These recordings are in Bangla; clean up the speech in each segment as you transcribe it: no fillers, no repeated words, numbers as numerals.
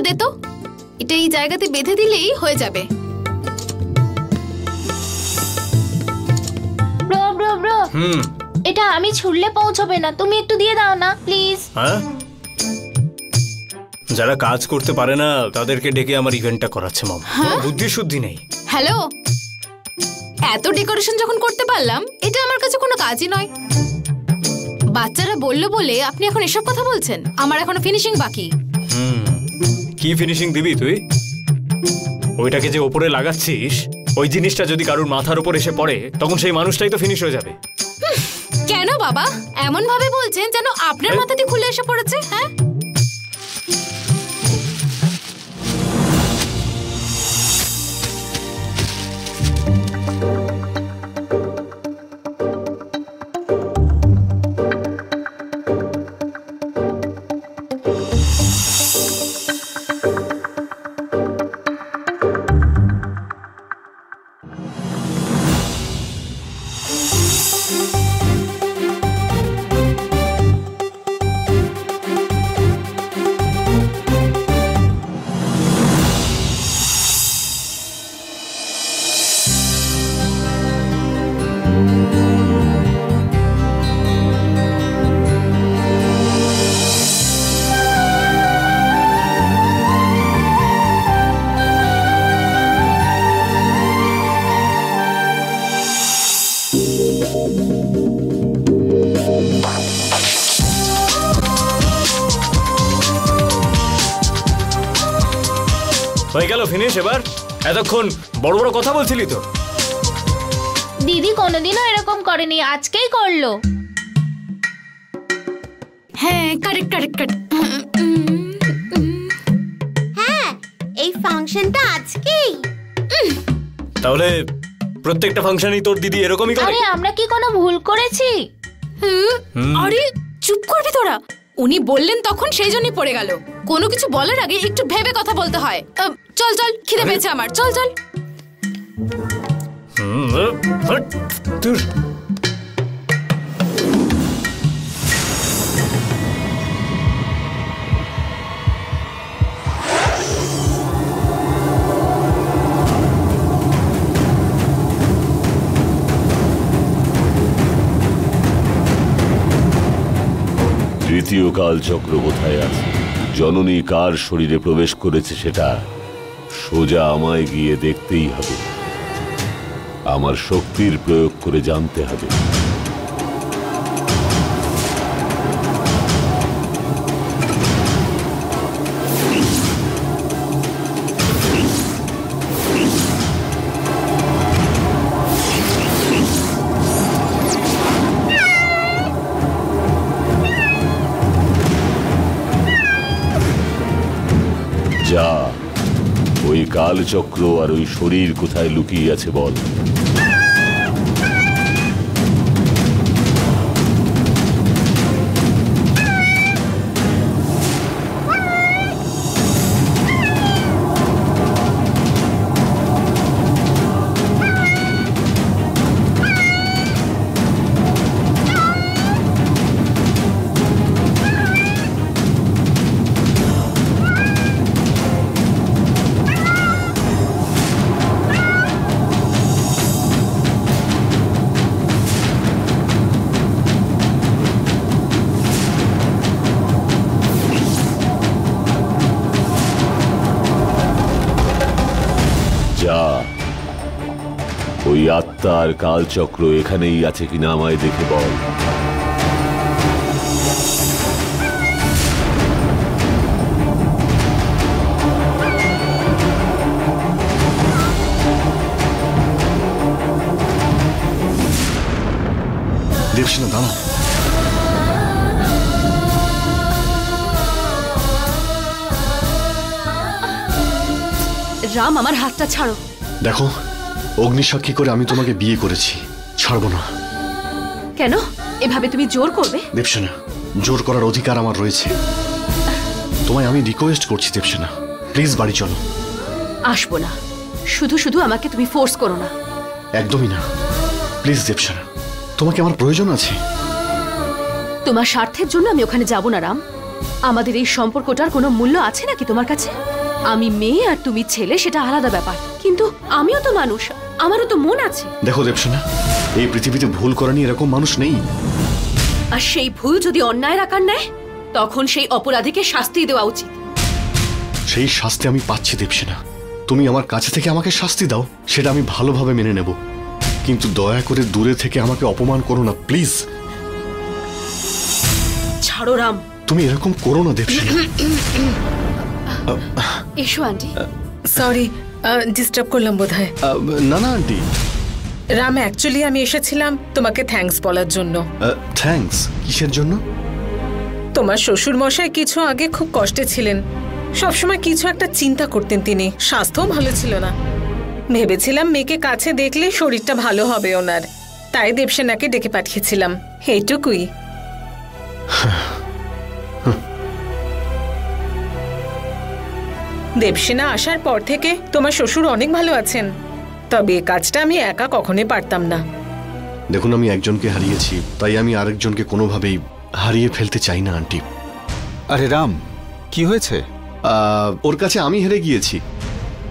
দে তো, এটা এই জায়গাতে বেঁধে দিলেই হয়ে যাবে। ব্রো ব্রো ব্রো, এটা আমি ছুড়লে পৌঁছবে না, তুমি একটু দিয়ে দাও না প্লিজ। হ্যাঁ, যারা কাজ করতে পারে না তাদেরকে ডেকে আমার ইভেন্টটা করাচ্ছে মম। বুদ্ধি শুদ্ধি নেই। হ্যালো, এত ডেকোরেশন যখন করতে পারলাম, এটা আমার কাছে কোনো কাজই নয়। বাচ্চারা বললো বলে আপনি এখন এসব কথা বলছেন? আমার এখনো ফিনিশিং বাকি। কি ফিনিশিং দিবি তুই? ওইটাকে যে ওপরে লাগাচ্ছিস, ওই জিনিসটা যদি কারুর মাথার উপর এসে পড়ে তখন সেই মানুষটাই তো ফিনিশ হয়ে যাবে। কেন বাবা এমন ভাবে বলছেন যেন আপনার মাথাতে খুলে এসে পড়েছে? হ্যাঁ, হয়ে গেল ফিনিশ। এবার এতক্ষণ বড় বড় কথা বলছিলি তো। দিদি কোনোদিনও এরকম করেনি, আজকেই করলো। হ্যাঁ, কারেক্ট কারেক্ট কারেক্ট। হ্যাঁ, এই ফাংশনটা আজকেই। তাহলে প্রত্যেকটা ফাংশনই তোর দিদি এরকমই করে? আরে আমরা কি কোনো ভুল করেছি? আরে চুপ করবি তোরা। উনি বললেন তখন সেই জন্যই পড়ে গেল। কোনো কিছু বলার আগে একটু ভেবে কথা বলতে হয়। চল চল, খিদে পেয়েছে আমার, চল চল। তৃতীয় কালচক্র কোথায় আছে? জননী কার শরীরে প্রবেশ করেছে সেটা সোজা আমায় গিয়ে দেখতেই হবে। আমার শক্তির প্রয়োগ করে জানতে হবে। যা, ওই কালচক্র আর ওই শরীর কোথায় লুকিয়ে আছে বল। ওই আত্মার কালচক্র এখানেই আছে কিনা আমায় দেখে বল। দেবসেনা দাঁড়া। রাম, আমার হাতটা ছাড়ো। দেখো, অগ্নিসাক্ষী করে আমি তোমাকে বিয়ে করেছি, ছাড়বো না। কেন এভাবে তুমি জোর করবে? দেবসেনা, জোর করার অধিকার আমার রয়েছে। তোমায় আমি রিকোয়েস্ট করছি দেবসেনা, প্লিজ বাড়ি চলো। আসবো না, শুধু শুধু আমাকে তুমি ফোর্স করো না। একদমই না, প্লিজ দেবসেনা, তোমাকে আমার প্রয়োজন আছে। তোমার স্বার্থের জন্য আমি ওখানে যাব না রাম। আমাদের এই সম্পর্কটার কোনো মূল্য আছে নাকি তোমার কাছে? আমি মেয়ে আর তুমি ছেলে, সেটা আলাদা ব্যাপার, কিন্তু আমিও তো মানুষ, আমারও তো মন আছে। দেখো দেবসেনা, এই পৃথিবীতে ভুল করা নিয়ে এরকম মানুষ নেই। আর সেই ভুল যদি অন্যায়ের আকার নেয়, তখন সেই অপরাধীকে শাস্তি দেওয়া উচিত। সেই শাস্তি আমি পাচ্ছি দেবসেনা। তুমি আমার কাছে থেকে আমাকে শাস্তি দাও, সেটা আমি ভালোভাবে মেনে নেব, কিন্তু দয়া করে দূরে থেকে আমাকে অপমান করো না প্লিজ। ছাড়ো রাম। তুমি এরকম করো না দেবসেনা। এসো আন্টি। সরি, ডিস্টার্ব করলাম বোধহয়। না না আন্টি। রাম, অ্যাকচুয়ালি আমি এসেছিলাম তোমাকে থ্যাঙ্কস বলার জন্য। থ্যাঙ্কস? কিসের জন্য? তোমার শ্বশুর মশাই কিছু আগে খুব কষ্টে ছিলেন, সবসময় কিছু একটা চিন্তা করতেন তিনি, স্বাস্থ্যও ভালো ছিল না। ভেবেছিলাম মেয়েকে কাছে দেখলে শরীরটা ভালো হবে ওনার, তাই দেবসেনাকে ডেকে পাঠিয়েছিলাম, এইটুকুই। দেবসেনা আসার পর থেকে তোমার শ্বশুর অনেক ভালো আছেন, তবে এই কাজটা আমি একা কখনোই পারতাম না। দেখুন, আমি একজনকে হারিয়েছি, তাই আমি আরেকজনকে কোনোভাবেই হারিয়ে ফেলতে চাই না আন্টি। আরে রাম, কি হয়েছে? ওর কাছে আমি হেরে গিয়েছি।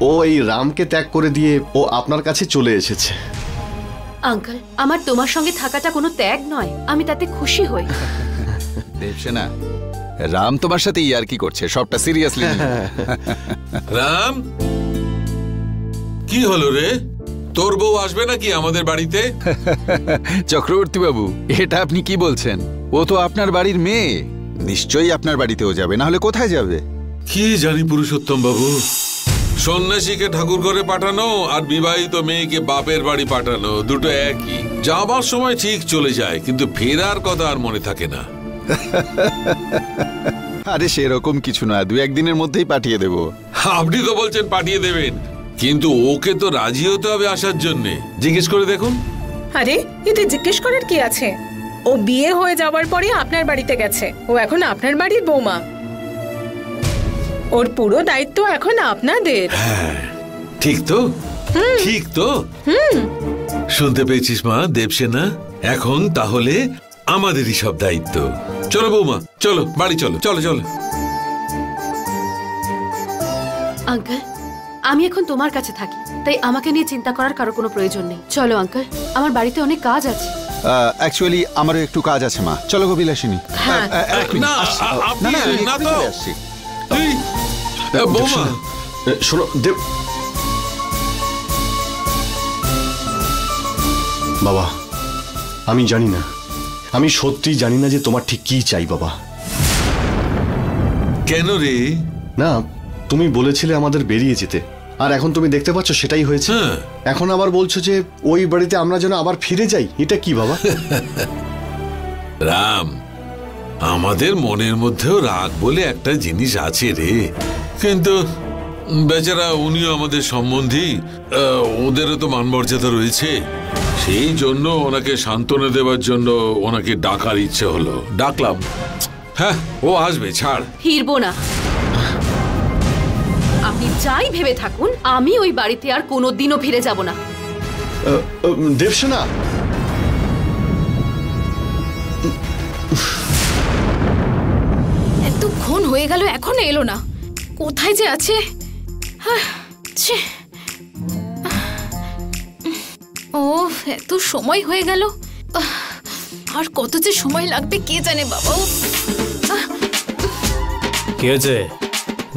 ও এই রামকে ত্যাগ করে দিয়ে ও আপনার কাছে চলে এসেছে। আঙ্কেল, আমার তোমার সঙ্গে থাকাটা কোনো ত্যাগ নয়, আমি তাতে খুশি হই। দেবসেনা, রাম তোমার সাথে ইয়ার্কি করছে, সবটা সিরিয়াসলি। রাম, কি হলো রে? তোর বউ আসবে নাকি আমাদের বাড়িতে? চক্রবর্তী বাবু, এটা আপনি কি বলছেন? ও তো আপনার বাড়ির মেয়ে, নিশ্চয়ই আপনার বাড়িতেও যাবে, না হলে কোথায় যাবে? কি জানি পুরুষোত্তম বাবু, সন্ন্যাসীকে ঠাকুর ঘরে পাঠানো আর বিবাহিত মেয়েকে বাপের বাড়ি পাঠানো দুটো একই। যাবার সময় ঠিক চলে যায়, কিন্তু ফেরার কথা আর মনে থাকে না। আরে সেরকম কিছু না, 2-1 দিনের মধ্যেই পাঠিয়ে দেব। আপনি তো বলছেন পাঠিয়ে দেবেন, কিন্তু ওকে তো রাজি হতে হবে আসার জন্য। জিজ্ঞেস করে দেখুন। আরে এতে জিজ্ঞেস করার কি আছে? ও বিয়ে হয়ে যাওয়ার পরে আপনার বাড়িতে গেছে, ও এখন আপনার বাড়ির বৌমা, ওর পুরো দায়িত্ব এখন আপনাদের। হ্যাঁ, ঠিক তো? ঠিক তো? শুনতে পেয়েছিস মা দেবসেনা? এখন তাহলে আমাদেরই সব দায়িত্ব। চলো বৌমা, চলো বাড়ি, চলো চলো চলো। আঙ্কেল, আমি এখন তোমার কাছে থাকি, তাই আমাকে নিয়ে চিন্তা করার কারো কোনো প্রয়োজন নেই। চলো আঙ্কেল, আমার বাড়িতে অনেক কাজ আছে। অ্যাকচুয়ালি আমারও একটু কাজ আছে মা, চলো গো বিলাসিনী। হ্যাঁ। না, আপনি না তো। এই, বৌমা, শোনো দেব বাবা, আমি জানি না, আমি সত্যিই জানি না যে তোমার ঠিক কি চাই বাবা। কেন রে? না, তুমি বলেছিলে আমাদের বেরিয়ে যেতে, আর এখন তুমি দেখতে পাচ্ছ সেটাই হয়েছে। এখন আবার বলছো যে ওই বাড়িতে আমরা যেন আবার ফিরে যাই, এটা কি বাবা? রাম, আমাদের মনের মধ্যেও রাগ বলে একটা জিনিস আছে রে, কিন্তু বেচারা উনিও আমাদের সম্বন্ধী, ওদেরও তো মানমর্যাদা রয়েছে, সেই জন্য ওনাকে সান্ত্বনা দেওয়ার জন্য ওনাকে ডাকার ইচ্ছে হলো, ডাকলাম। হ্যাঁ, ও আসবে, ছাড়। ফিরবো না। আপনি যাই ভেবে থাকুন, আমি ওই বাড়িতে আর কোনোদিনও ফিরে যাব না। দেবসেনা, এতক্ষণ হয়ে গেল এখনো এলো না, কোথায় যে আছে? ও, এত সময় হয়ে গেল, আর কত যে সময় লাগবে কে জানে বাবা। কি হয়েছে?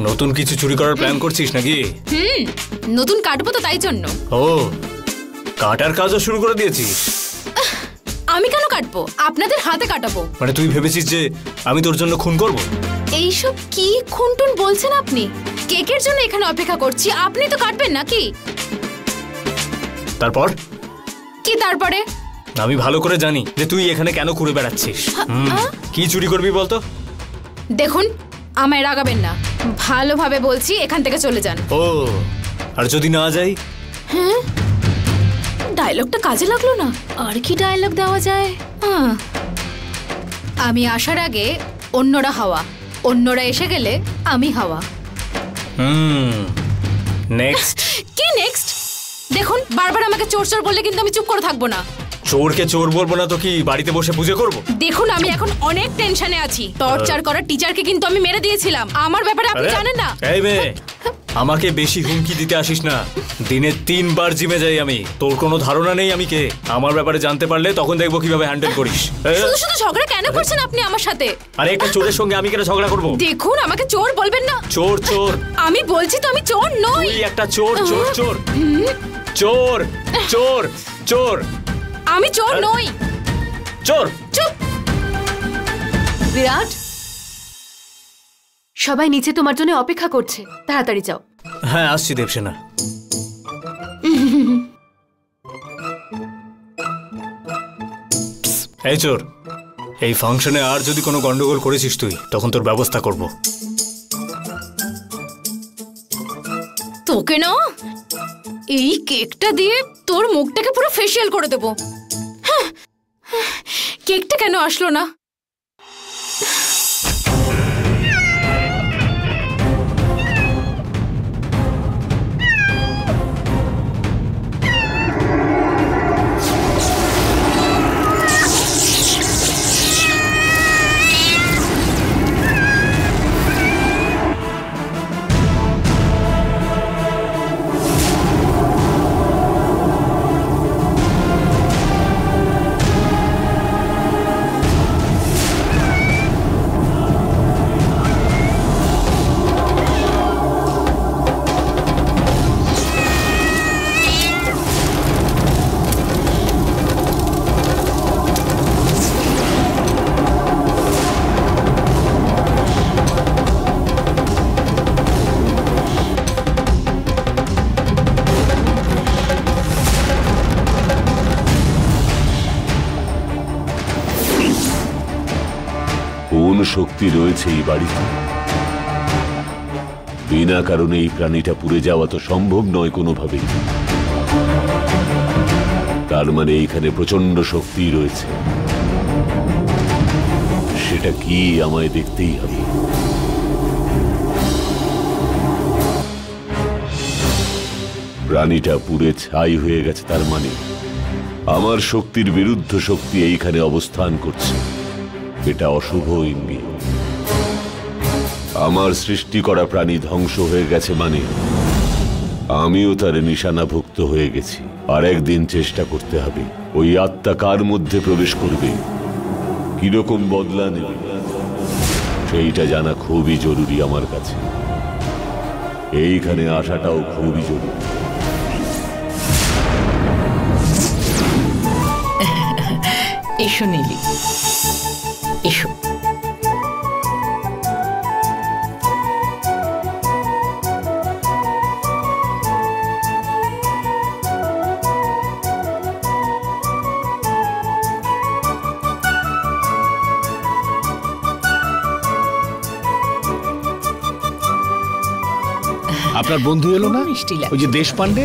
নতুন কিছু চুরি করার প্ল্যান করছিস নাকি? নতুন কাটবো তো, তাই জন্য। ও, কাটার কাজও শুরু করে দিয়েছিস? আমি কেন কাটবো? আপনাদের হাতে কাটাবো। মানে তুই ভেবেছিস যে আমি তোর জন্য খুন করব? এইসব কি খুনটুন বলছেন আপনি? কেকের জন্য এখানে অপেক্ষা করছি, আপনি তো কাটবেন নাকি? তারপর কি তারপরে? আমি ভালো করে জানি যে তুই এখানে কেন ঘুরে বেড়াচ্ছিস। কি চুরি করবি বলতো? দেখুন, আমায় রাগাবেন না, ভালোভাবে বলছি, এখান থেকে চলে যান। ও, আর যদি না যাই? হ্যাঁ, ডায়লগটা কাজে লাগলো না। আর কি ডায়লগ দেওয়া যায়? আমি আসার আগে অন্যরা হাওয়া, অন্যরা এসে গেলে আমি হাওয়া। নেক্সট। কি নেক্সট? দেখুন, বারবার আমাকে চোর চোর বললে কিন্তু আমি চুপ করে থাকবো না। চোরকে চোর বলবো না তো কি বাড়িতে বসে পুজো করবো? দেখুন আমি এখন অনেক টেনশনে আছি। টর্চার করার টিচারকে কিন্তু আমি মেরে দিয়েছিলাম। আমার ব্যাপারে আপনি জানেন না। এই মেয়ে, আমাকে বেশি হুমকি দিতে আসিস না। দিনে 3 বার জিমে যাই আমি। তোর কোনো ধারণা নেই আমি কে। আমার ব্যাপারে জানতে পারলে তখন দেখবো কিভাবে হ্যান্ডেল করিস। শুধু শুধু ঝগড়া কেন করছেন আপনি আমার সাথে? আরে একটা চোরের সঙ্গে আমি কেন ঝগড়া করবো? দেখুন আমাকে চোর বলবেন না। চোর চোর আমি বলছি তো আমি চোর নই। তুই একটা চোর চোর চোর চোর চোর চোর। আমি চোর নই। চোর। চুপ। বিরাট, সবাই নিচে তোমার জন্য অপেক্ষা করছে, তাড়াতাড়ি যাও। হ্যাঁ আসছি দেবসেনা। এই চোর, এই ফাংশনে আর যদি কোনো গন্ডগোল করেছিস তুই তখন তোর ব্যবস্থা করব। তোকে না এই কেকটা দিয়ে তোর মুখটাকে পুরো ফেশিয়াল করে দেবো। কেকটা কেন আসলো না? কোন শক্তি রয়েছে এই বাড়িতে? বিনা কারণে এই প্রাণীটা পুড়ে যাওয়া তো সম্ভব নয় কোনোভাবেই। তার মানে এইখানে প্রচন্ড শক্তি রয়েছে। সেটা কি আমায় দেখতেই হবে। প্রাণীটা পুড়ে ছাই হয়ে গেছে, তার মানে আমার শক্তির বিরুদ্ধ শক্তি এইখানে অবস্থান করছে। এটা অশুভ ইঙ্গিত। আমার সৃষ্টি করা প্রাণী ধ্বংস হয়ে গেছে মানে আমিও তার নিশানাভুক্ত হয়ে গেছি। আর একদিন চেষ্টা করতে হবে ওই আত্মা কার মধ্যে প্রবেশ করবে, কিরকম বদলা নেবে, সেইটা জানা খুবই জরুরি আমার কাছে। এইখানে আসাটাও খুবই জরুরি। এসো নীলি, এসো। আপনার বন্ধু এলো না, ওই যে দেশপান্ডে?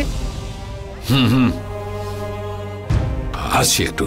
আসছি একটু।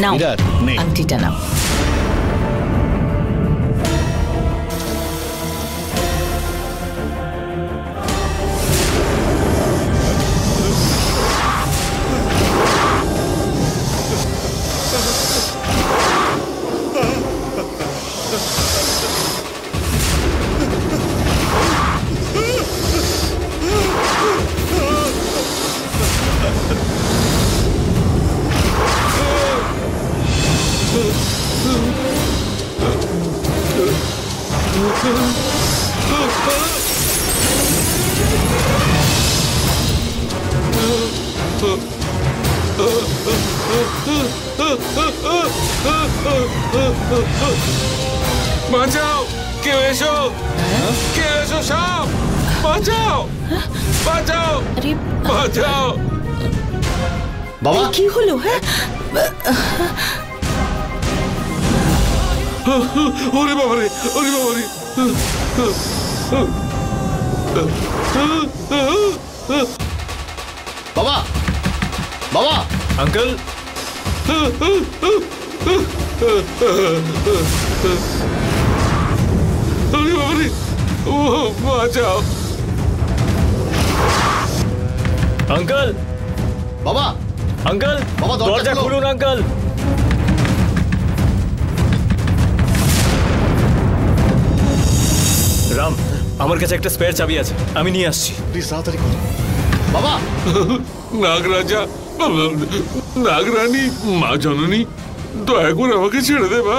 নাও আংটিটা নাও। বাঁচাও, কেউ এসো, কেউ এসো, সাপ বাঁচাও। বাঁচাও, বাঁচাও। বাবা কি হলো? হ্যাঁ, ওরে বাবারে, ওরে বাবারে। বাবা, বাবা, আঙ্কেল, ওরে বাবারে, ও বাঁচাও। আঙ্কেল, বাবা, আঙ্কেল, বাবা, দরজা খুলুন আঙ্কেল। রাম, আমার কাছে একটা স্পেয়ার চাবি আছে, আমি নিয়ে আসছি। প্লিজ তাড়াতাড়ি করো। বাবা, নাগরাজা, নাগরানী, মা জননী, দয়া করে আমাকে ছেড়ে দে মা।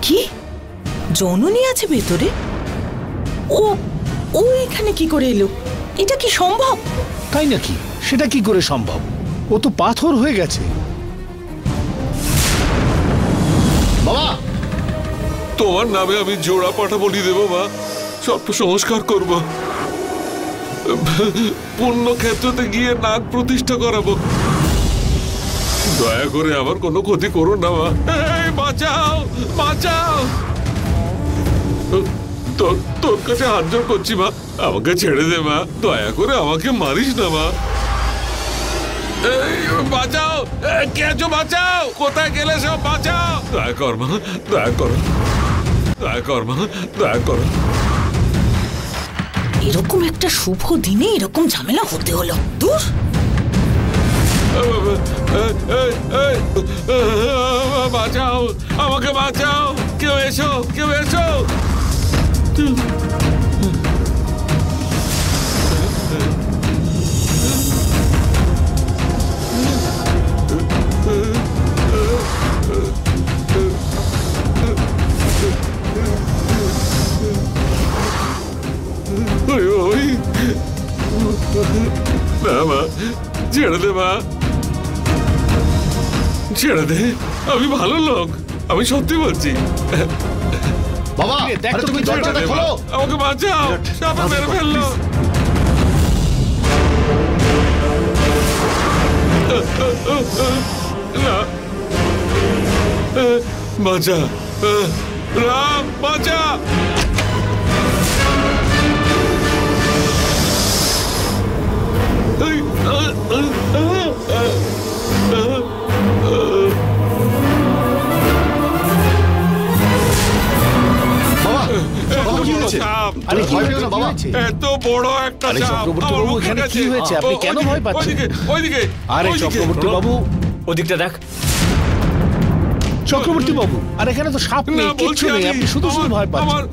কি জননী আছে ভেতরে? ও ও এখানে কি করে এলো? এটা কি সম্ভব? তাই নাকি? সেটা কি করে সম্ভব? ও তো পাথর হয়ে গেছে। বাবা, তোমার নামে আমি জোড়া পাঠা বলি দেব মা, সর্প সংস্কার করব, পুণ্যক্ষেত্রতে গিয়ে নাগ প্রতিষ্ঠা করাবো। দয়া করে আমার কোনো ক্ষতি করো না মা। এই বাঁচাও, বাঁচাও। তোর কাছে হাত জোড় করছি মা, আমাকে ছেড়ে দে মা, দয়া করে আমাকে মারিস না মা। বাঁচাও, কে আছো? বাঁচাও, কোথায় গেলে সব? বাঁচাও, দয়া কর মা, দয়া করো, দয়া কর মা, দয়া করো। এরকম একটা শুভ দিনে এরকম ঝামেলা হতে হলো। দূর, বাঁচাও, আমাকে বাঁচাও, কেউ এসো, কেউ এসো। না মা, ছেড়ে দে মা, ছেড়ে দে, আমি ভালো লোক, আমি সত্যি বলছি। বাবা, আরে তুমি দরজাটা খোলো, আমাকে বাঁচাও, সাপে মেরে ফেললো। না, বাঁচা রাম, বাঁচা। এত বড় একটা চক্রবর্তী বাবু, এখানে কি হয়েছে? আপনি কেন ভয় পাচ্ছেন? ওইদিকে, আরে চক্রবর্তী বাবু, ওদিকটা দেখ। চক্রবর্তী বাবু, আর এখানে তো সাপ নেই, কিচ্ছু নেই, আপনি শুধু শুধু ভয় পাচ্ছেন।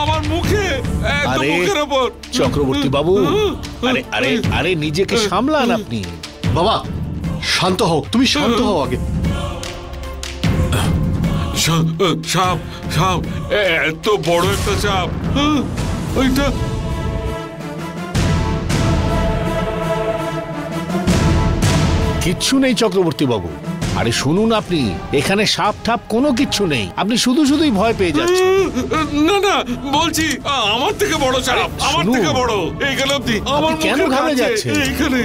আমার মুখে, আরে চক্রবর্তী বাবু, আরে আরে আরে নিজেকে সামলান আপনি। বাবা, শান্ত হও, তুমি শান্ত হও আগে। সাপ, সাপ, এত বড় একটা সাপ, ওইটা। কিচ্ছু নেই চক্রবর্তী বাবু। আরে শুনুন, আপনি এখানে সাপ ঠাপ কোনো কিচ্ছু নেই, আপনি শুধু শুধুই ভয় পেয়ে যাচ্ছেন। না না, বলছি আমার থেকে বড় সাপ, আমার থেকে বড়, এইখানে অব্দি আমার কেন ঘামে যাচ্ছে? এইখানে।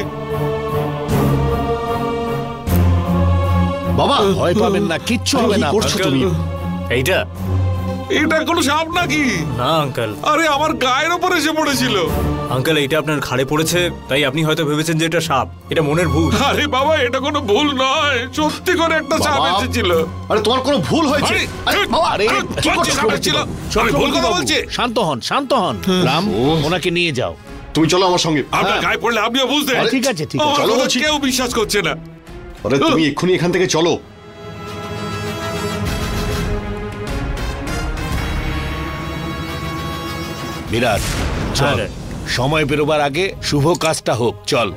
বাবা, ভয় পাবেন না, কিচ্ছু হবে না। করছো তুমি? এইটা এটা কোনো সাপ নাকি? না আঙ্কেল, আরে আমার গায়ের উপর এসে পড়েছিল। আঙ্কেল, এটা আপনার ঘাড়ে পড়েছে, তাই আপনি হয়তো ভেবেছেন যে এটা সাপ। এটা মনের ভুল। আরে বাবা, এটা কোনো ভুল নয়, সত্যি করে একটা সাপ এসেছিল। আরে তোমার কোনো ভুল হয়েছে। আরে কি করছো? আমি ভুল কথা বলছি। শান্ত হন, শান্ত হন। রাম, ওনাকে নিয়ে যাও। তুমি চলো আমার সঙ্গে। আপনার গায়ে পড়লে আপনিও বুঝতেন। ঠিক আছে, ঠিক আছে, চলো। কেউ বিশ্বাস করছে না। আরে তুমি এক্ষুনি এখান থেকে চলো। বিরাট, চল, সময় বেরোবার আগে শুভ কাজটা হোক, চল।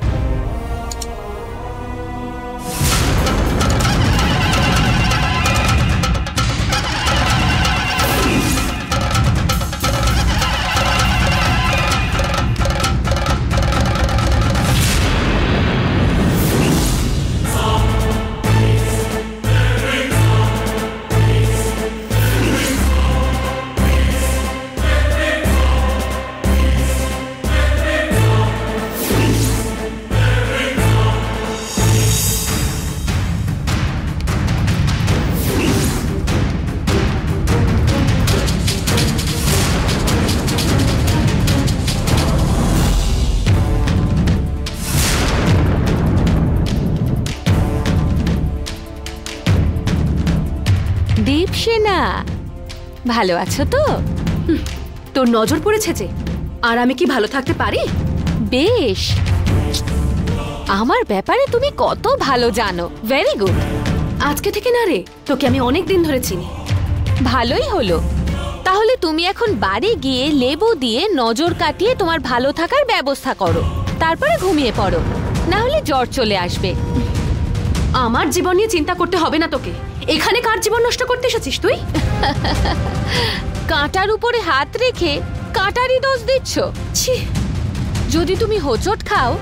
দেবসেনা, ভালো আছো তো? তোর নজর পড়েছে যে, আর আমি কি ভালো থাকতে পারি? বেশ, আমার ব্যাপারে তুমি কত ভালো জানো। Very good. আজকে থেকে না রে, তোকে আমি অনেক দিন ধরে চিনি। ভালোই হলো। তাহলে তুমি এখন বাড়ি গিয়ে লেবু দিয়ে নজর কাটিয়ে তোমার ভালো থাকার ব্যবস্থা করো, তারপরে ঘুমিয়ে পড়ো, না হলে জ্বর চলে আসবে। আমার জীবন নিয়ে চিন্তা করতে হবে না তোকে। এখানে কার জীবন নষ্ট করতে এসেছিস তুই? কাঁটার উপরে হাত রেখে কাঁটারই দোষ দিচ্ছ? ছি, যদি তুমি হোঁচট খাও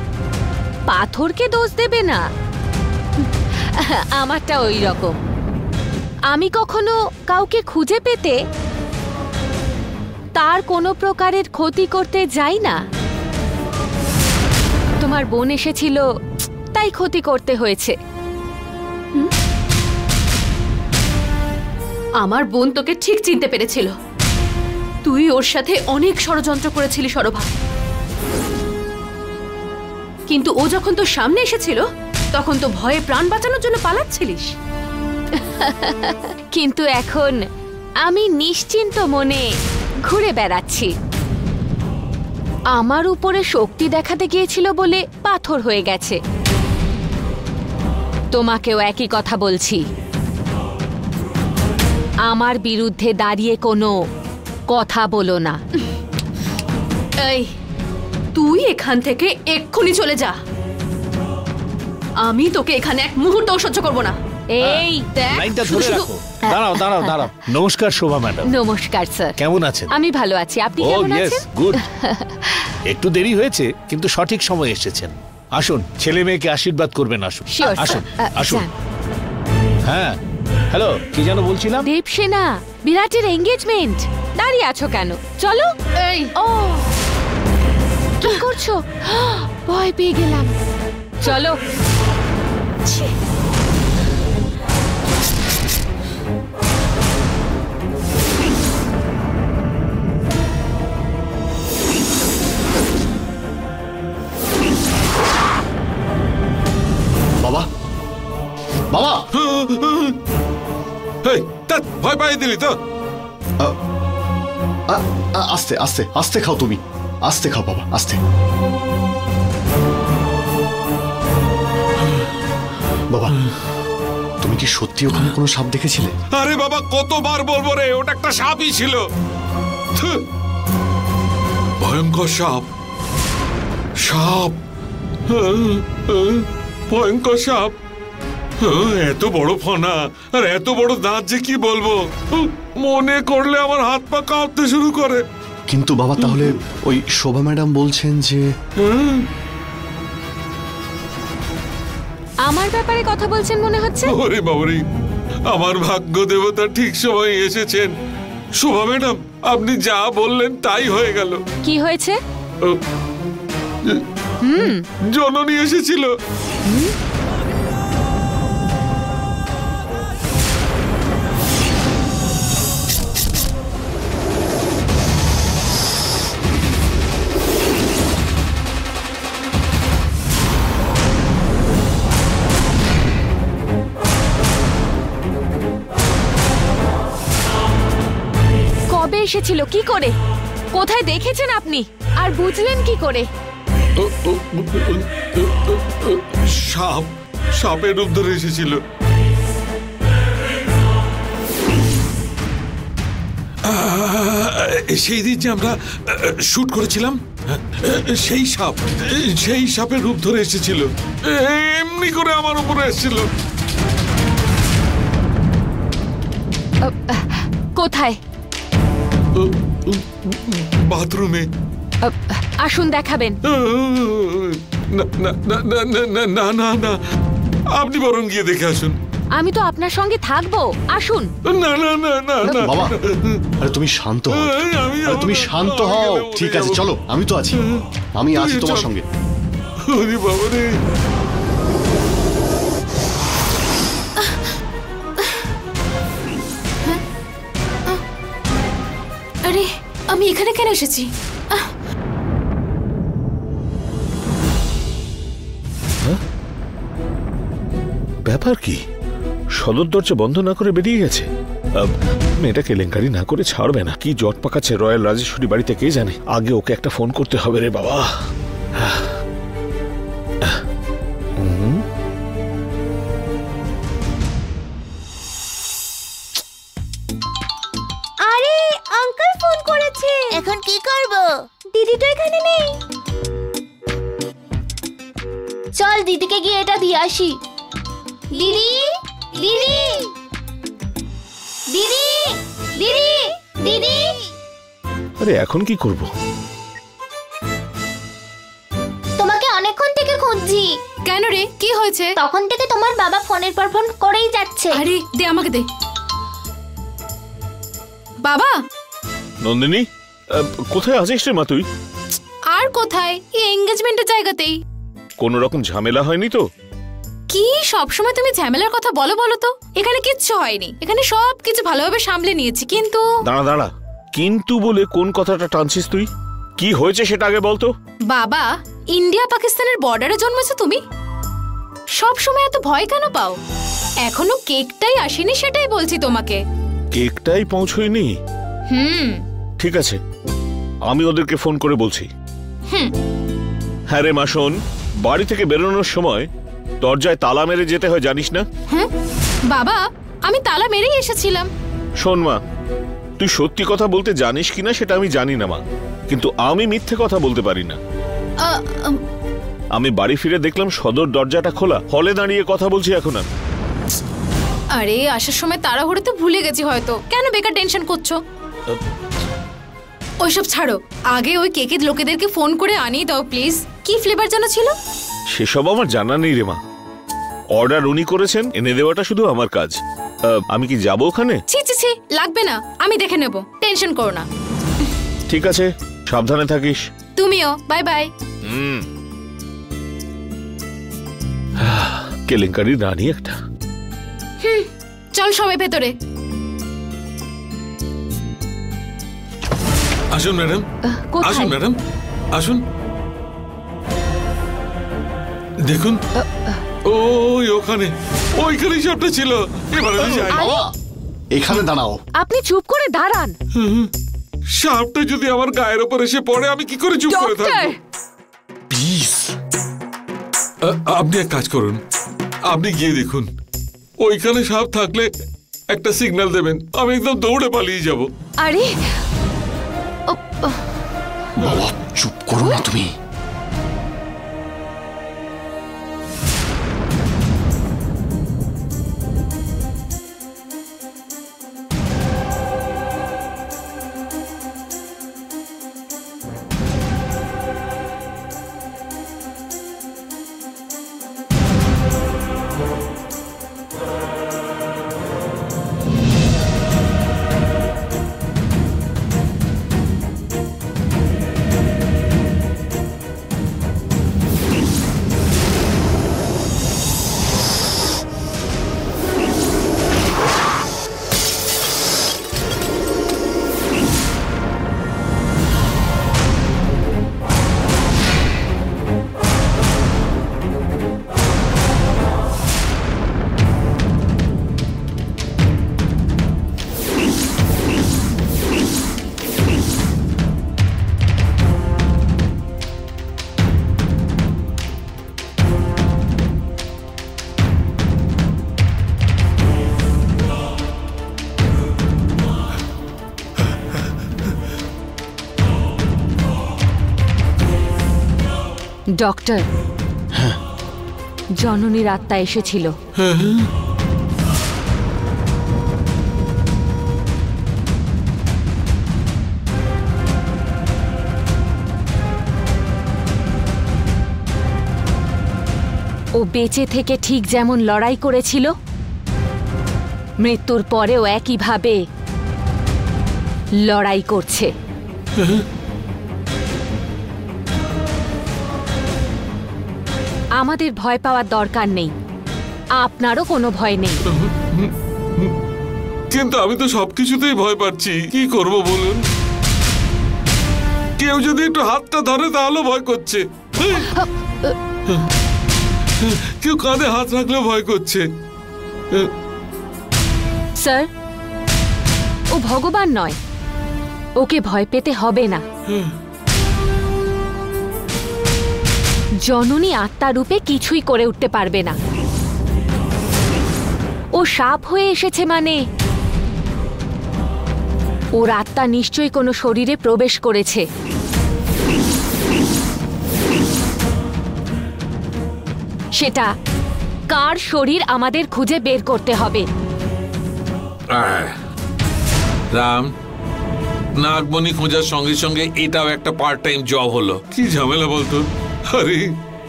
পাথরকে দোষ দেবে না। আমারটা ওই রকম। আমি কখনো কাউকে খুঁজে পেতে তার কোনো প্রকারের ক্ষতি করতে যাই না। তোমার বোন এসেছিল তাই ক্ষতি করতে হয়েছে। আমার বোন তোকে ঠিক চিনতে পেরেছিল। তুই ওর সাথে অনেক ষড়যন্ত্র করেছিলি সরভা, কিন্তু ও যখন তোর সামনে এসেছিল তখন তো ভয়ে প্রাণ বাঁচানোর জন্য পালাচ্ছিলিস। কিন্তু এখন আমি নিশ্চিন্ত মনে ঘুরে বেড়াচ্ছি। আমার উপরে শক্তি দেখাতে গিয়েছিল বলে পাথর হয়ে গেছে। তোমাকেও একই কথা বলছি, আমার বিরুদ্ধে দাঁড়িয়ে কোনো কথা বলো না। এই, তুই এখান থেকে এক্ষুনি চলে যা। আমি তোকে এখানে এক মুহূর্তও সহ্য করব না। এই দেখ, লাইনটা ধরে রাখো। দাঁড়াও দাঁড়াও দাঁড়াও। নমস্কার শোভা ম্যাডাম। নমস্কার স্যার। কেমন আছেন? আমি ভালো আছি, আপনি ও কেমন ইয়েস, আছেন? গুড। একটু দেরি হয়েছে কিন্তু সঠিক সময় এসেছেন। আসুন, ছেলে মেয়েকে আশীর্বাদ করবেন। আসুন Sure, আসুন sir. আসুন। যান। হ্যাঁ, হ্যালো, কি যেন বলছিলাম? দেবসেনা, বিরাটের এঙ্গেজমেন্ট। দাঁড়িয়ে আছো কেন? চলো। এই, ও কি করছো? ভয় পেয়ে গেলাম। চলো। বাবা, বাবা, এই, ধ্যাৎ, ভয় পাইয়ে দিলি তো। আস্তে আস্তে আস্তে খাও তুমি। আস্তে খাও বাবা, আস্তে। বাবা, তুমি কি সত্যি ওখানে কোনো সাপ দেখেছিলে? আরে বাবা, কতবার বলবো রে, ওটা একটা সাপই ছিল। থু, ভয়ঙ্কর সাপ। সাপ, ভয়ঙ্কর সাপ। এত বড় ফনা আর এত বড় দাঁত যে কি বলবো, মনে করলে আমার হাত পা কাঁপতে শুরু করে। কিন্তু বাবা, তাহলে ওই শোভা ম্যাডাম বলছেন যে আমার ব্যাপারে কথা বলছেন মনে হচ্ছে। ওরে বাবারে, আমার ভাগ্য দেবতা ঠিক সময় এসেছেন। শোভা ম্যাডাম, আপনি যা বললেন তাই হয়ে গেল। কি হয়েছে? জননী এসেছিল। কবে এসেছিল, কি করে, কোথায় দেখেছেন আপনি, আর বুঝলেন কি করে? সাপ, সাপের রূপ ধরে এসেছিল। সেই দিন যে আমরা শুট করেছিলাম, সেই সাপের রূপ ধরে এসেছিল। এমনি করে আমার উপরে এসেছিল। কোথায়? বাথরুমে। আসুন দেখাবেন। না না না না না না না না, আপনি বরং গিয়ে দেখে আসুন। আমি তো আপনার সঙ্গে থাকবো, আসুন। না না না না না বাবা, আরে তুমি শান্ত হও। আরে তুমি শান্ত হও। ঠিক আছে, চলো, আমি তো আছি। আমি আছি তোমার সঙ্গে। ওরে বাবা রে। আরে, আমি এখানে কেন এসেছি? ব্যাপার কি? সদর দরজা বন্ধ না করে বেরিয়ে গেছে। মেয়েটা কেলেঙ্কারি না করে ছাড়বে না। কি জট পাকাচ্ছে রয়্যাল রাজেশ্বরী বাড়িতে কে জানে। আগে ওকে একটা ফোন করতে হবে রে বাবা। আরে আঙ্কেল ফোন করেছে। এখন কি করব? দিদি তো এখানে নেই। চল দিদিকে গিয়ে এটা দিয়ে আসি। দিদি দিদি দিদি দিদি দিদি। আরে এখন কি করব? তোমাকে অনেকক্ষণ থেকে খুঁজছি। কেন রে, কি হয়েছে? তখন থেকে তোমার বাবা ফোনের পর ফোন করেই যাচ্ছে। আরে দে, আমাকে দে। বাবা। নন্দিনী, কোথায় আছিস রে মা তুই? আর কোথায়, এই এঙ্গেজমেন্টের জায়গাতেই। কোনো রকম ঝামেলা হয়নি তো? কি সবসময় তুমি ঝামেলার কথা বলো বলো তো? এখানে কিচ্ছু হয়নি, এখানে সব কিছু ভালোভাবে সামলে নিয়েছি। কিন্তু দাঁড়া দাঁড়া, কিন্তু বলে কোন কথাটা টানছিস তুই? কি হয়েছে সেটা আগে বলতো। বাবা, ইন্ডিয়া পাকিস্তানের বর্ডারে জন্মেছো তুমি, সব সময় এত ভয় কেন পাও? এখনো কেকটাই আসেনি, সেটাই বলছি তোমাকে। কেকটাই পৌঁছয়নি? ঠিক আছে, আমি ওদেরকে ফোন করে বলছি। হ্যাঁ রে মা, শোন, বাড়ি থেকে বেরোনোর সময় দরজায় তালা মেরে যেতে হয়, জানিস না? হ্যাঁ বাবা, আমি তালা মেরেই এসেছিলাম। শোন মা, তুই সত্যি কথা বলতে জানিস কিনা সেটা আমি জানি না মা, কিন্তু আমি মিথ্যে কথা বলতে পারি না। আমি বাড়ি ফিরে দেখলাম সদর দরজাটা খোলা, হলে দাঁড়িয়ে কথা বলছি এখন আমি। আরে আসার সময় তাড়াহুড়োতে ভুলে গেছি হয়তো, কেন বেকার টেনশন করছো? ওইসব ছাড়ো, আগে ওই কেকের লোকেদেরকে ফোন করে আনিয়ে দাও প্লিজ। কি ফ্লেভার যেন ছিল? সেসব আমার জানা নেই রে মা, অর্ডার উনি করেছেন, এনে দেওয়াটা শুধু আমার কাজ। আমি কি যাবো ওখানে? ছি ছি ছি, লাগবে না, আমি দেখে নেব, টেনশন করো না। ঠিক আছে, সাবধানে থাকিস। তুমিও, বাই বাই। কেলেঙ্কারি রানী একটা। চল সবাই ভেতরে। আসুন ম্যাডাম, আসুন ম্যাডাম, আসুন। দেখুন, ওই ওখানে, ওইখানে সবটা ছিল। এবারে যাই। এখানে দাঁড়াও। আপনি চুপ করে দাঁড়ান। সাপটা যদি আমার গায়ের উপর এসে পড়ে, আমি কি করে চুপ করে থাকবো? প্লিজ, আপনি এক কাজ করুন, আপনি গিয়ে দেখুন, ওইখানে সাপ থাকলে একটা সিগন্যাল দেবেন, আমি একদম দৌড়ে পালিয়ে যাব। আরে বাবা চুপ করো না তুমি। ডক্টর, জননীর আত্মা এসেছিল। ও বেঁচে থেকে ঠিক যেমন লড়াই করেছিল, মৃত্যুর পরেও একইভাবে লড়াই করছে। আমাদের ভয় পাওয়ার দরকার নেই, আপনারও কোনো ভয় নেই। কিন্তু আমি তো সবকিছুতেই ভয় পাচ্ছি, কি করব বলুন? কেউ যদি একটু হাতটা ধরে তাহলেও ভয় করছে, কেউ কাঁধে হাত রাখলেও ভয় করছে। স্যার, ও ভগবান নয়, ওকে ভয় পেতে হবে না। জননী আত্মারূপে কিছুই করে উঠতে পারবে না। ও সাপ হয়ে এসেছে মানে ওর আত্মা নিশ্চয়ই কোনো শরীরে প্রবেশ করেছে। সেটা কার শরীর আমাদের খুঁজে বের করতে হবে। রাম, নাগমণি খোঁজার সঙ্গে সঙ্গে এটাও একটা পার্ট টাইম জব হলো। কি ঝামেলা বলতো। আরে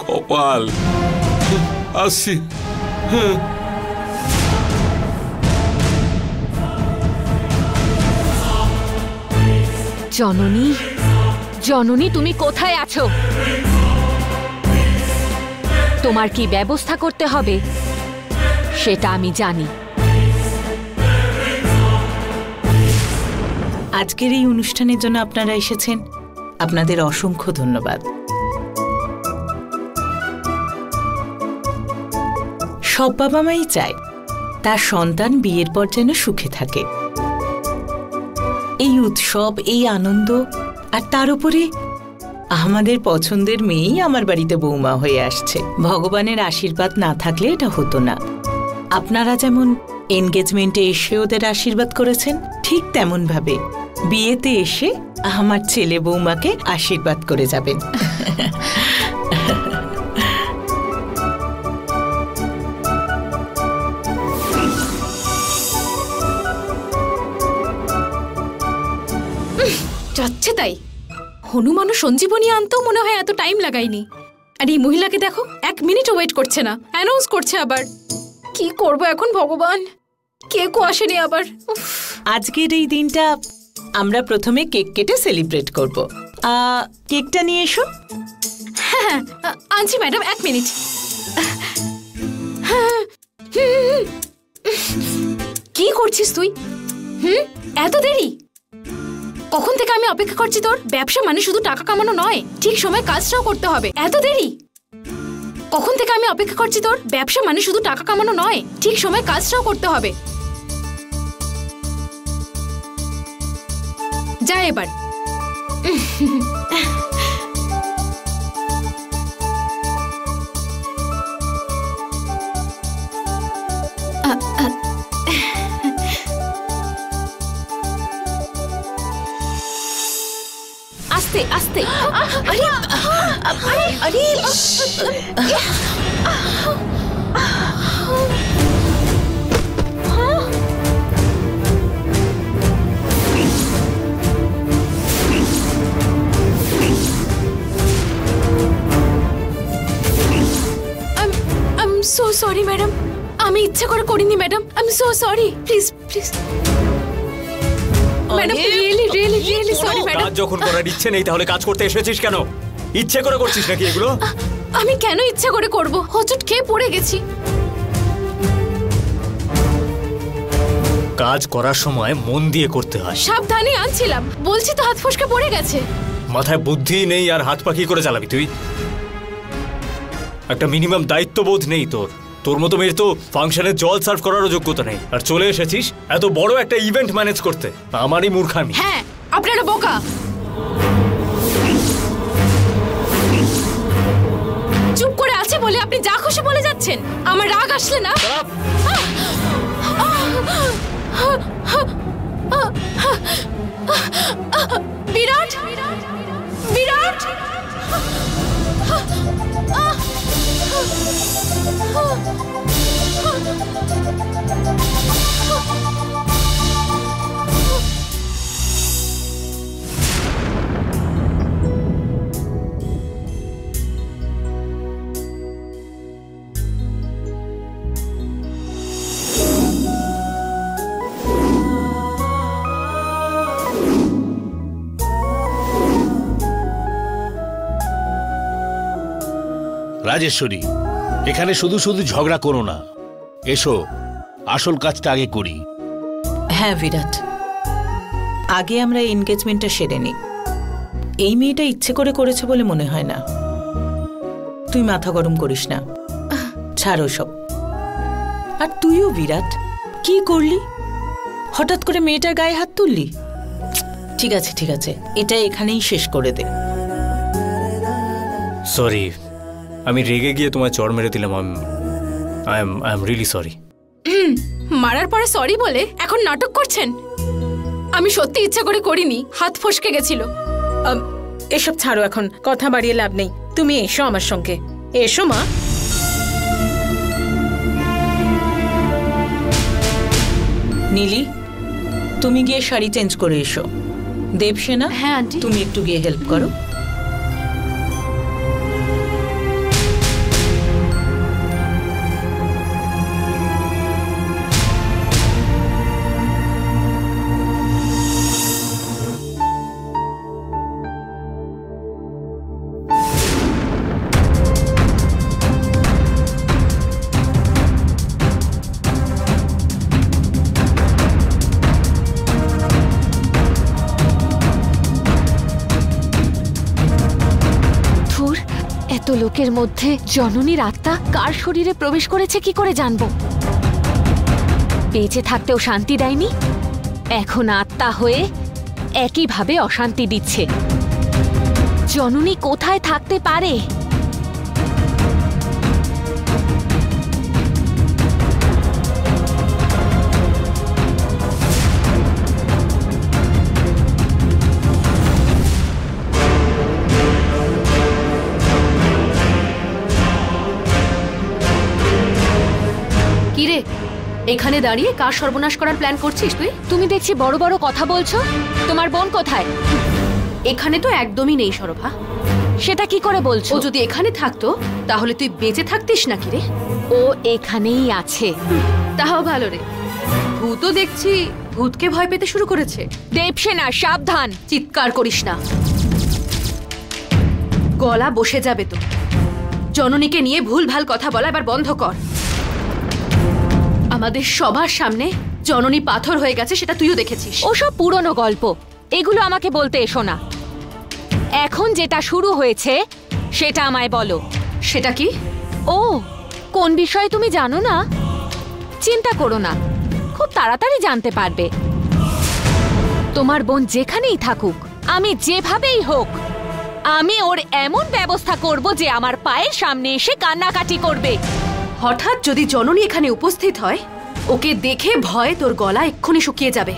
কপাল। আসছি। জননী, জননী তুমি কোথায় আছো? তোমার কি ব্যবস্থা করতে হবে সেটা আমি জানি। আজকের এই অনুষ্ঠানের জন্য আপনারা এসেছেন, আপনাদের অসংখ্য ধন্যবাদ। সব বাবা মাই চায় তার সন্তান বিয়ের পর যেন সুখে থাকে। এই উৎসব, এই আনন্দ, আর তার উপরে আমাদের পছন্দের মেয়েই আমার বাড়িতে বৌমা হয়ে আসছে। ভগবানের আশীর্বাদ না থাকলে এটা হতো না। আপনারা যেমন এনগেজমেন্টে এসে ওদের আশীর্বাদ করেছেন, ঠিক তেমন ভাবে বিয়েতে এসে আমার ছেলে বৌমাকে আশীর্বাদ করে যাবেন। যাচ্ছে তাই। হনুমান ও সঞ্জীবনী আনতেও মনে হয় এত টাইম লাগায়নি। আর এই মহিলাকে দেখো, 1 মিনিটও ওয়েট করছে না, অ্যানাউন্স করছে আবার। কি করব এখন ভগবান, কেকও আসেনি আবার। আজকের এই দিনটা আমরা প্রথমে কেক কেটে সেলিব্রেট করব। কেকটা নিয়ে এসো। হ্যাঁ, আনছি ম্যাডাম, 1 মিনিট। কি করছিস তুই? এত দেরি? কখন থেকে আমি অপেক্ষা করছি তোর। ব্যবসা মানে শুধু টাকা কামানো নয়, ঠিক সময় কাজটাও করতে হবে। এত দেরি? কখন থেকে আমি অপেক্ষা করছি তোর। ব্যবসা মানে শুধু টাকা কামানো নয়, ঠিক সময় কাজটাও করতে হবে। যা এবার। আস্তে আস্তে। আরে আরে সো সরি ম্যাডাম, আমি ইচ্ছা করে করিনি madam. I am so sorry. Please please madam, really really really sorry madam. কাজ যখন করার ইচ্ছে নেই তাহলে কাজ করতে এসেছিস কেন? ইচ্ছে করে করছিস নাকি এগুলো? আমি কেন ইচ্ছা করে করব? হোঁচট খেয়ে পড়ে গেছি। কাজ করার সময় মন দিয়ে করতে হয়। সাবধানে আনছিলাম, বলছি তো হাত ফসকে পড়ে গেছে। মাথায় বুদ্ধি নেই আর হাত পা কি করে চালাবি তুই? একটা মিনিমাম দায়িত্ববোধ নেই তোর। তোর মতো মেয়ের তো ফাংশনে জল সার্ভ করারও যোগ্যতা নেই, আর চলে এসেছিস এত বড় একটা ইভেন্ট ম্যানেজ করতে। আমারই মূর্খামি। হ্যাঁ, আপনারা বোকা। চুপ করে আছে বলে আপনি যা খুশি বলে যাচ্ছেন। আমার রাগ আসলে না। বিরাট বিরাট। রাজেশ্বরী, এখানে শুধু শুধু ঝগড়া করো না, এসো আসল কাজটা আগে করি। হ্যাঁ বিরাট, আগে আমরা এনগেজমেন্টটা সেরে নিই। এই মেয়েটা ইচ্ছে করে করেছে বলে মনে হয় না। তুই মাথা গরম করিস না, ছাড়ো সব। আর তুইও বিরাট, কি করলি? হঠাৎ করে মেয়েটার গায়ে হাত তুললি? ঠিক আছে ঠিক আছে, এটা এখানেই শেষ করে দে। সরি, আমি রেগে গিয়ে তোমায় চড় মেরে দিলাম। I am really sorry. মারার পরে সরি বলে এখন নাটক করছেন? আমি সত্যি ইচ্ছা করে করিনি, হাত ফসকে গেছিল। এসব ছাড়ো, এখন কথা বাড়িয়ে লাভ নেই। তুমি এসো আমার সঙ্গে, এসো মা। নীলি, তুমি গিয়ে শাড়ি চেঞ্জ করে এসো। দেবসেনা, হ্যাঁ আন্টি। তুমি একটু গিয়ে হেল্প করো। এত লোকের মধ্যে জননীর আত্মা কার শরীরে প্রবেশ করেছে কি করে জানবো? বেঁচে থাকতেও শান্তি দেয়নি, এখন আত্মা হয়ে একইভাবে অশান্তি দিচ্ছে। জননী কোথায় থাকতে পারে? কিরে, এখানে দাঁড়িয়ে কার সর্বনাশ করার প্ল্যান করছিস তুই? তুমি দেখছি বড় বড় কথা বলছো। তোমার বোন কোথায়? এখানে তো একদমই নেই সরভা। সেটা কি করে বলছো? ও যদি এখানে থাকতো তাহলে তুই বেঁচে থাকতিস নাকি রে? ও এখানেই আছে। তাও ভালো রে। ভূতও দেখছি ভূতকে ভয় পেতে শুরু করেছে। দেবসেনা, সাবধান! চিৎকার করিস না, গলা বসে যাবে তো। জননীকে নিয়ে ভুলভাল কথা বলা এবার বন্ধ কর। আমাদের সবার সামনে জননী পাথর হয়ে গেছে, সেটা তুইও দেখেছিস। ওসব পুরনো গল্প, এগুলো আমাকে বলতে এসো না। এখন যেটা শুরু হয়েছে সেটা আমায় বলো। সেটা কি? ও, কোন বিষয়ে তুমি জানো না? চিন্তা করো না, খুব তাড়াতাড়ি জানতে পারবে। তোমার বোন যেখানেই থাকুক, আমি যেভাবেই হোক, আমি ওর এমন ব্যবস্থা করব যে আমার পায়ের সামনে এসে কান্নাকাটি করবে। হঠাৎ যদি জননী এখানে উপস্থিত হয়, ওকে দেখে ভয়ে তোর গলা এক্ষুনি শুকিয়ে যাবে।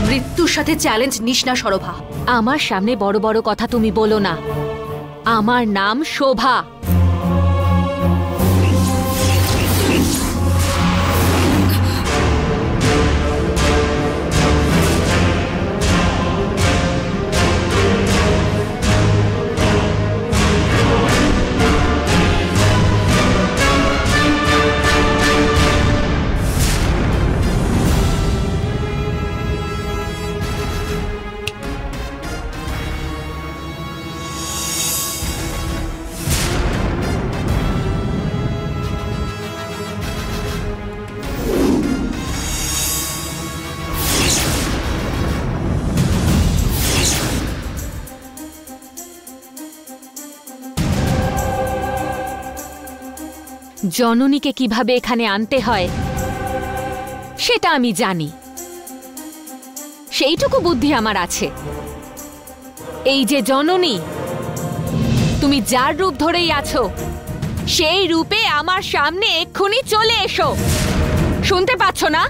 মৃত্যুর সাথে চ্যালেঞ্জ নিস না সরভা। আমার সামনে বড় বড় কথা তুমি বলো না। আমার নাম শোভা। জননীকে কিভাবে এখানে আনতে হয় সেটা আমি জানি, সেইটুকু বুদ্ধি আমার আছে। এই যে জননী, তুমি যার রূপ ধরেই আছো, সেই রূপে আমার সামনে এক্ষুনি চলে এসো। শুনতে পাচ্ছ না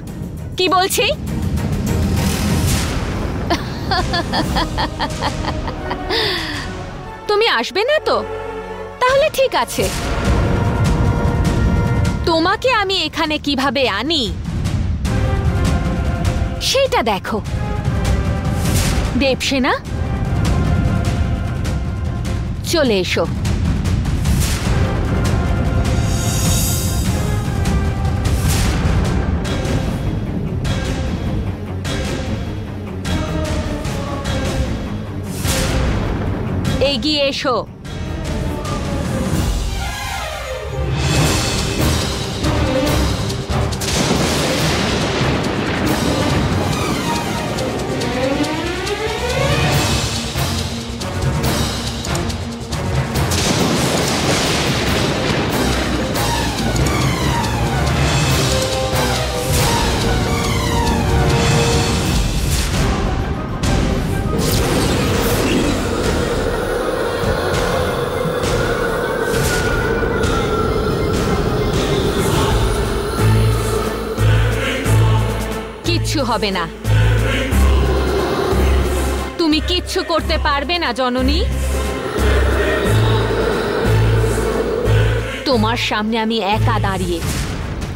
কি বলছি? তুমি আসবে না তো? তাহলে ঠিক আছে, তোমাকে আমি এখানে কিভাবে আনি সেটা দেখো। দেবসেনা, চলে এসো। এগিয়ে এসো। হবে না। তুমি কিচ্ছু করতে পারবে না জননী। তোমার সামনে আমি একা দাঁড়িয়ে,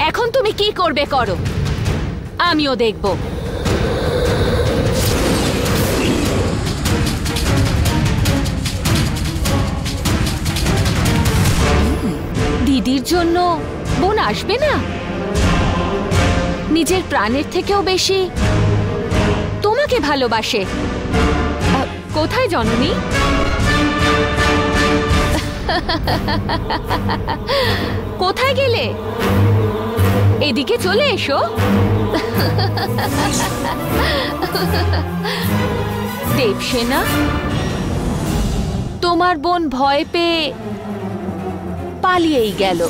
এখন তুমি কি করবে করো, আমিও দেখব। দিদির জন্য বোন আসবে না? নিজের প্রাণের থেকেও বেশি তোমাকে ভালোবাসে। কোথায় জননী? কোথায় গেলে? এদিকে চলে এসো। দেবসেনা, তোমার বোন ভয় পেয়ে পালিয়েই গেল।